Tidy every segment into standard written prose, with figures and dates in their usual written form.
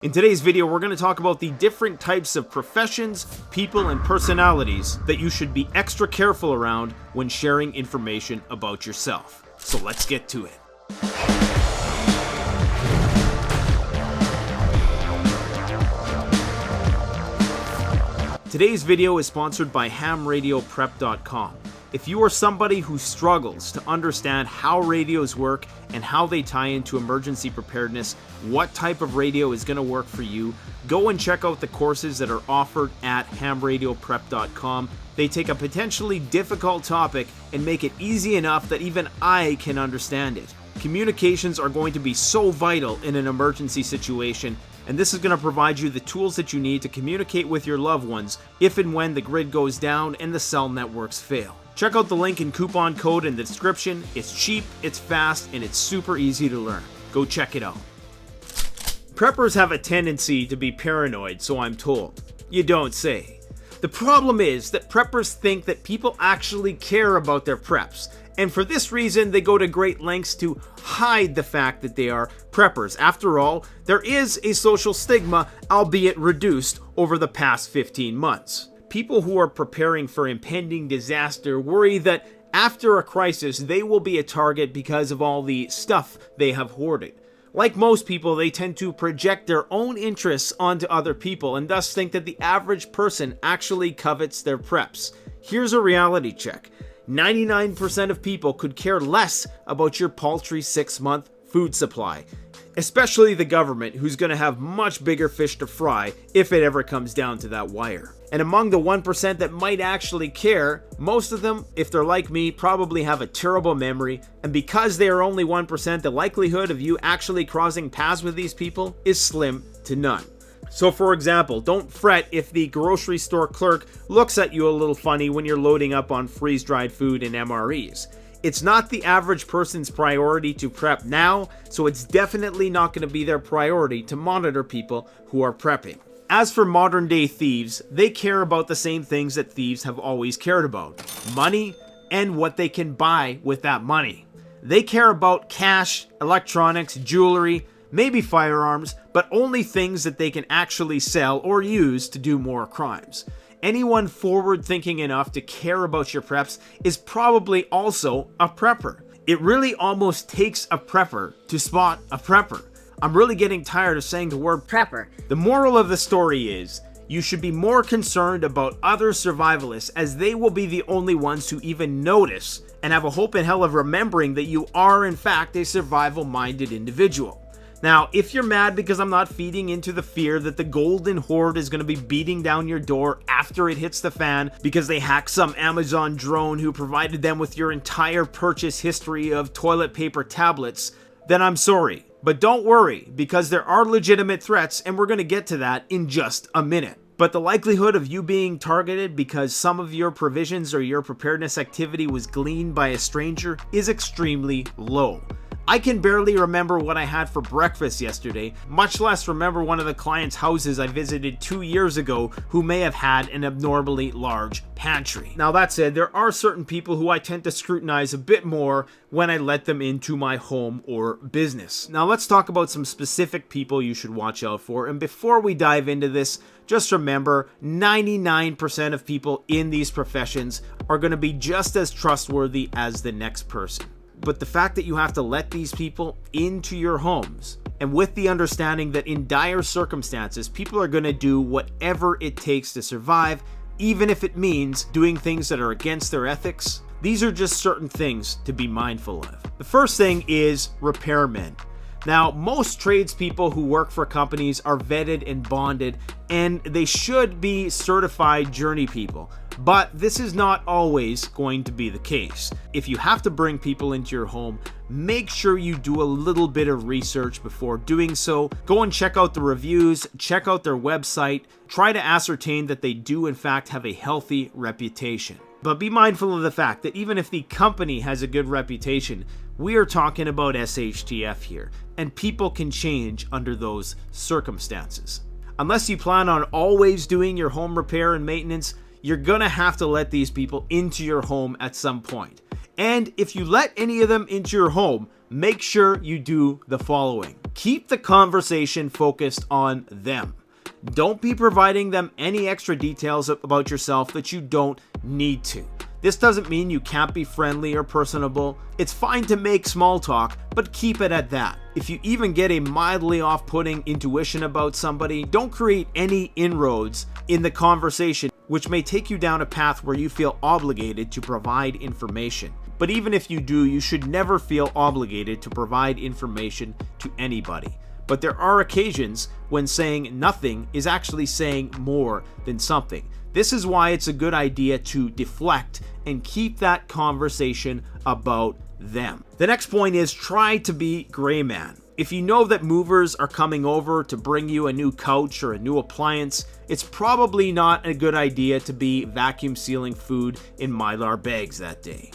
In today's video, we're going to talk about the different types of professions, people, and personalities that you should be extra careful around when sharing information about yourself. So let's get to it. Today's video is sponsored by hamradioprep.com. If you are somebody who struggles to understand how radios work and how they tie into emergency preparedness, what type of radio is going to work for you, go and check out the courses that are offered at hamradioprep.com. They take a potentially difficult topic and make it easy enough that even I can understand it. Communications are going to be so vital in an emergency situation, and this is going to provide you the tools that you need to communicate with your loved ones if and when the grid goes down and the cell networks fail. Check out the link and coupon code in the description. It's cheap, it's fast, and it's super easy to learn. Go check it out. Preppers have a tendency to be paranoid, so I'm told. You don't say. The problem is that preppers think that people actually care about their preps, and for this reason they go to great lengths to hide the fact that they are preppers. After all, there is a social stigma, albeit reduced over the past 15 months. People who are preparing for impending disaster worry that after a crisis they will be a target because of all the stuff they have hoarded. Like most people, they tend to project their own interests onto other people and thus think that the average person actually covets their preps. Here's a reality check. 99% of people could care less about your paltry 6-month food supply. Especially the government, who's going to have much bigger fish to fry if it ever comes down to that wire. And among the 1% that might actually care, most of them, if they're like me, probably have a terrible memory, and because they are only 1%, the likelihood of you actually crossing paths with these people is slim to none. So for example, don't fret if the grocery store clerk looks at you a little funny when you're loading up on freeze-dried food and MREs. It's not the average person's priority to prep now, so it's definitely not going to be their priority to monitor people who are prepping. As for modern day thieves, they care about the same things that thieves have always cared about: money and what they can buy with that money. They care about cash, electronics, jewelry, maybe firearms, but only things that they can actually sell or use to do more crimes. Anyone forward-thinking enough to care about your preps is probably also a prepper. It really almost takes a prepper to spot a prepper. I'm really getting tired of saying the word prepper. The moral of the story is, you should be more concerned about other survivalists, as they will be the only ones who even notice and have a hope in hell of remembering that you are in fact a survival-minded individual. Now, if you're mad because I'm not feeding into the fear that the golden horde is going to be beating down your door after it hits the fan because they hacked some Amazon drone who provided them with your entire purchase history of toilet paper tablets, then I'm sorry. But don't worry, because there are legitimate threats, and we're going to get to that in just a minute. But the likelihood of you being targeted because some of your provisions or your preparedness activity was gleaned by a stranger is extremely low. I can barely remember what I had for breakfast yesterday, much less remember one of the clients' houses I visited 2 years ago who may have had an abnormally large pantry. Now that said, there are certain people who I tend to scrutinize a bit more when I let them into my home or business. Now let's talk about some specific people you should watch out for, and before we dive into this, just remember 99% of people in these professions are going to be just as trustworthy as the next person. But the fact that you have to let these people into your homes, and with the understanding that in dire circumstances, people are going to do whatever it takes to survive, even if it means doing things that are against their ethics, these are just certain things to be mindful of. The first thing is repairmen. Now, most tradespeople who work for companies are vetted and bonded, and they should be certified journey people. But this is not always going to be the case. If you have to bring people into your home, make sure you do a little bit of research before doing so. Go and check out the reviews, check out their website, try to ascertain that they do in fact have a healthy reputation. But be mindful of the fact that even if the company has a good reputation, we are talking about SHTF here, and people can change under those circumstances. Unless you plan on always doing your home repair and maintenance, you're gonna have to let these people into your home at some point. And if you let any of them into your home, make sure you do the following. Keep the conversation focused on them. Don't be providing them any extra details about yourself that you don't need to. This doesn't mean you can't be friendly or personable. It's fine to make small talk, but keep it at that. If you even get a mildly off-putting intuition about somebody, don't create any inroads in the conversation, which may take you down a path where you feel obligated to provide information. But even if you do, you should never feel obligated to provide information to anybody. But there are occasions when saying nothing is actually saying more than something. This is why it's a good idea to deflect and keep that conversation about them. The next point is try to be gray man. If you know that movers are coming over to bring you a new couch or a new appliance, it's probably not a good idea to be vacuum sealing food in Mylar bags that day.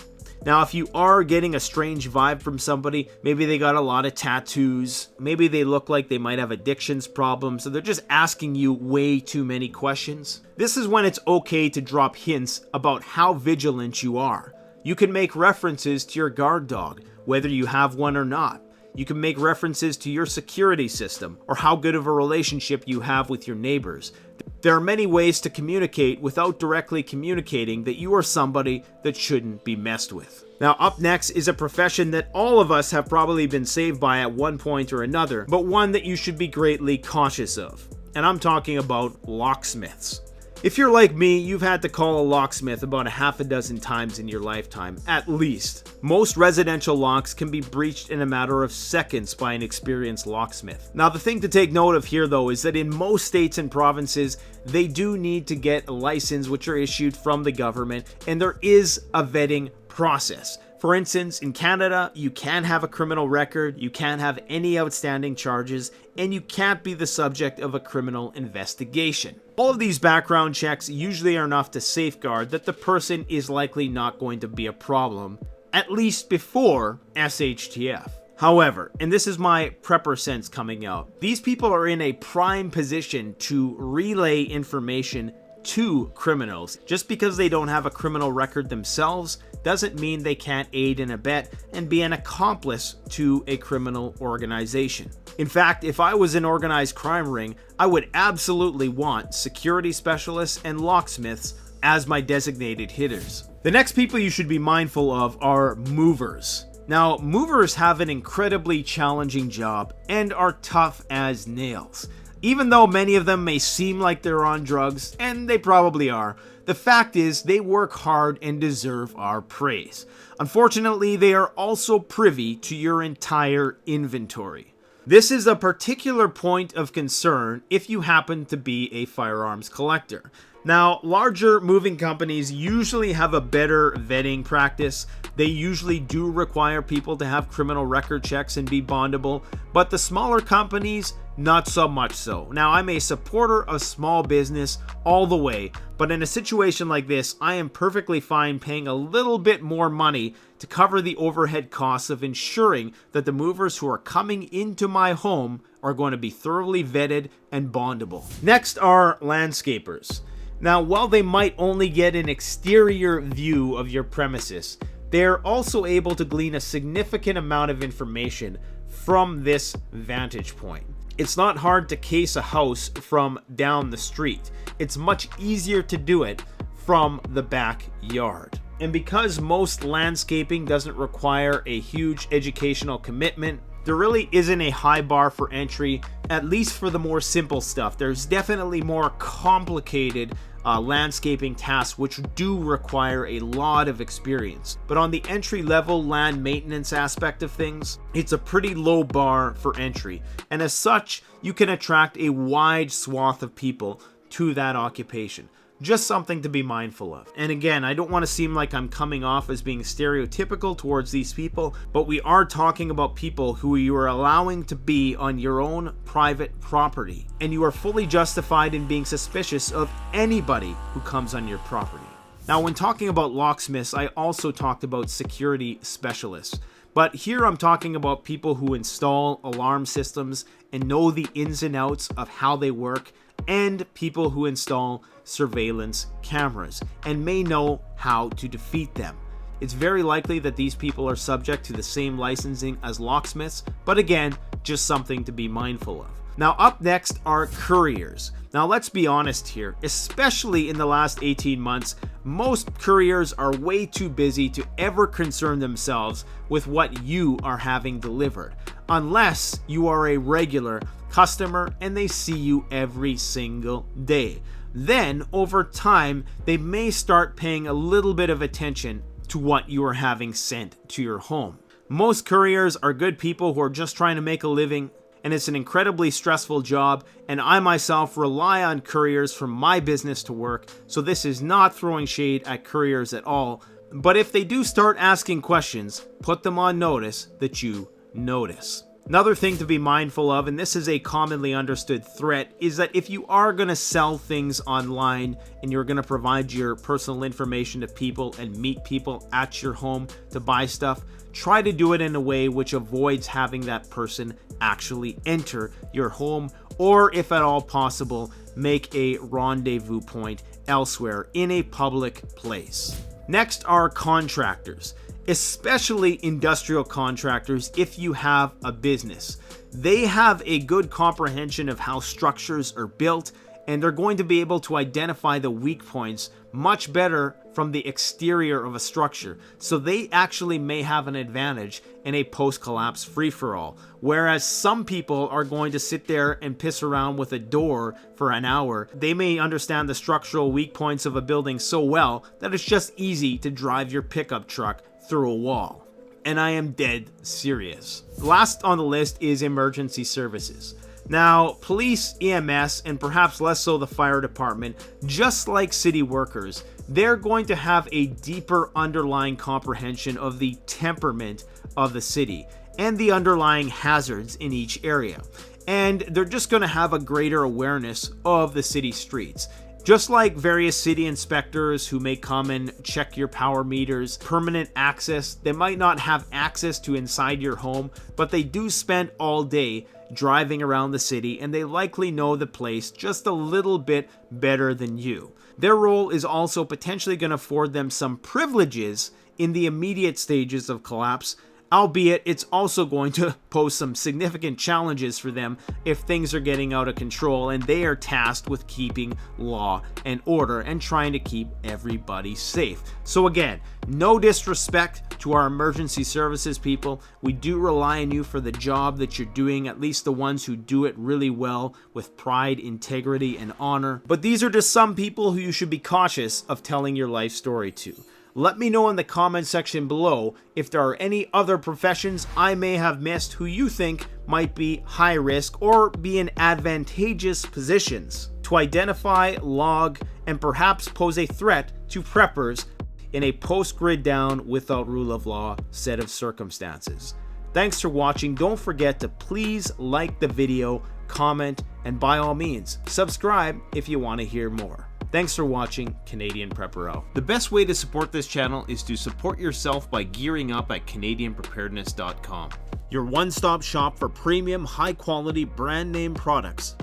Now, if you are getting a strange vibe from somebody, maybe they got a lot of tattoos, maybe they look like they might have addictions problems, so they're just asking you way too many questions. This is when it's okay to drop hints about how vigilant you are. You can make references to your guard dog, whether you have one or not. You can make references to your security system or how good of a relationship you have with your neighbors. There are many ways to communicate without directly communicating that you are somebody that shouldn't be messed with. Now, up next is a profession that all of us have probably been saved by at one point or another, but one that you should be greatly cautious of. And I'm talking about locksmiths. If you're like me, you've had to call a locksmith about a half a dozen times in your lifetime, at least. Most residential locks can be breached in a matter of seconds by an experienced locksmith. Now, the thing to take note of here, though, is that in most states and provinces, they do need to get a license which are issued from the government, and there is a vetting process. For instance, in Canada, you can't have a criminal record, you can't have any outstanding charges, and you can't be the subject of a criminal investigation. All of these background checks usually are enough to safeguard that the person is likely not going to be a problem, at least before SHTF. However, and this is my prepper sense coming out, these people are in a prime position to relay information to criminals. Just because they don't have a criminal record themselves doesn't mean they can't aid and abet and be an accomplice to a criminal organization. In fact, if I was an organized crime ring, I would absolutely want security specialists and locksmiths as my designated hitters. The next people you should be mindful of are movers. Now, movers have an incredibly challenging job and are tough as nails. Even though many of them may seem like they're on drugs, and they probably are, the fact is they work hard and deserve our praise. Unfortunately, they are also privy to your entire inventory. This is a particular point of concern if you happen to be a firearms collector. Now, larger moving companies usually have a better vetting practice. They usually do require people to have criminal record checks and be bondable, but the smaller companies, not so much so. Now, I'm a supporter of small business all the way, but in a situation like this, I am perfectly fine paying a little bit more money to cover the overhead costs of ensuring that the movers who are coming into my home are going to be thoroughly vetted and bondable. Next are landscapers. Now, while they might only get an exterior view of your premises, they're also able to glean a significant amount of information from this vantage point. It's not hard to case a house from down the street. It's much easier to do it from the backyard. And because most landscaping doesn't require a huge educational commitment, there really isn't a high bar for entry, at least for the more simple stuff. There's definitely more complicated landscaping tasks which do require a lot of experience. But on the entry-level land maintenance aspect of things, it's a pretty low bar for entry. And as such, you can attract a wide swath of people to that occupation. Just something to be mindful of. And again, I don't want to seem like I'm coming off as being stereotypical towards these people, but we are talking about people who you are allowing to be on your own private property, and you are fully justified in being suspicious of anybody who comes on your property. Now, when talking about locksmiths, I also talked about security specialists. But here I'm talking about people who install alarm systems and know the ins and outs of how they work, and people who install surveillance cameras and may know how to defeat them. It's very likely that these people are subject to the same licensing as locksmiths, but again, just something to be mindful of. Now up next are couriers. Now let's be honest here, especially in the last 18 months, most couriers are way too busy to ever concern themselves with what you are having delivered, unless you are a regular customer and they see you every single day. Then over time, they may start paying a little bit of attention to what you are having sent to your home. Most couriers are good people who are just trying to make a living, and it's an incredibly stressful job, and I myself rely on couriers for my business to work, so this is not throwing shade at couriers at all. But if they do start asking questions, put them on notice that you notice. Another thing to be mindful of, and this is a commonly understood threat, is that if you are going to sell things online and you're going to provide your personal information to people and meet people at your home to buy stuff, try to do it in a way which avoids having that person actually enter your home, or if at all possible, make a rendezvous point elsewhere in a public place. Next are contractors, especially industrial contractors. If you have a business, they have a good comprehension of how structures are built, and they're going to be able to identify the weak points much better from the exterior of a structure. So they actually may have an advantage in a post-collapse free-for-all, whereas some people are going to sit there and piss around with a door for an hour. They may understand the structural weak points of a building so well that it's just easy to drive your pickup truck through a wall. And I am dead serious. Last on the list is emergency services. Now, police, EMS, and perhaps less so the fire department, just like city workers, they're going to have a deeper underlying comprehension of the temperament of the city and the underlying hazards in each area. And they're just going to have a greater awareness of the city streets. Just like various city inspectors who may come and check your power meters, permanent access, they might not have access to inside your home, but they do spend all day driving around the city, and they likely know the place just a little bit better than you. Their role is also potentially going to afford them some privileges in the immediate stages of collapse, albeit it's also going to pose some significant challenges for them if things are getting out of control and they are tasked with keeping law and order and trying to keep everybody safe. So again, no disrespect to our emergency services people. We do rely on you for the job that you're doing, at least the ones who do it really well with pride, integrity, and honor. But these are just some people who you should be cautious of telling your life story to. Let me know in the comment section below if there are any other professions I may have missed who you think might be high risk or be in advantageous positions to identify, log, and perhaps pose a threat to preppers in a post-grid down without rule of law set of circumstances. Thanks for watching. Don't forget to please like the video, comment, and by all means, subscribe if you want to hear more. Thanks for watching Canadian Prepper Out. The best way to support this channel is to support yourself by gearing up at CanadianPreparedness.com, your one-stop shop for premium, high-quality, brand-name products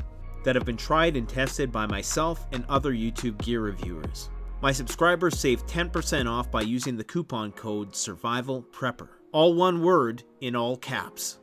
that have been tried and tested by myself and other YouTube gear reviewers. My subscribers save 10% off by using the coupon code SURVIVALPREPPER. All one word in all caps.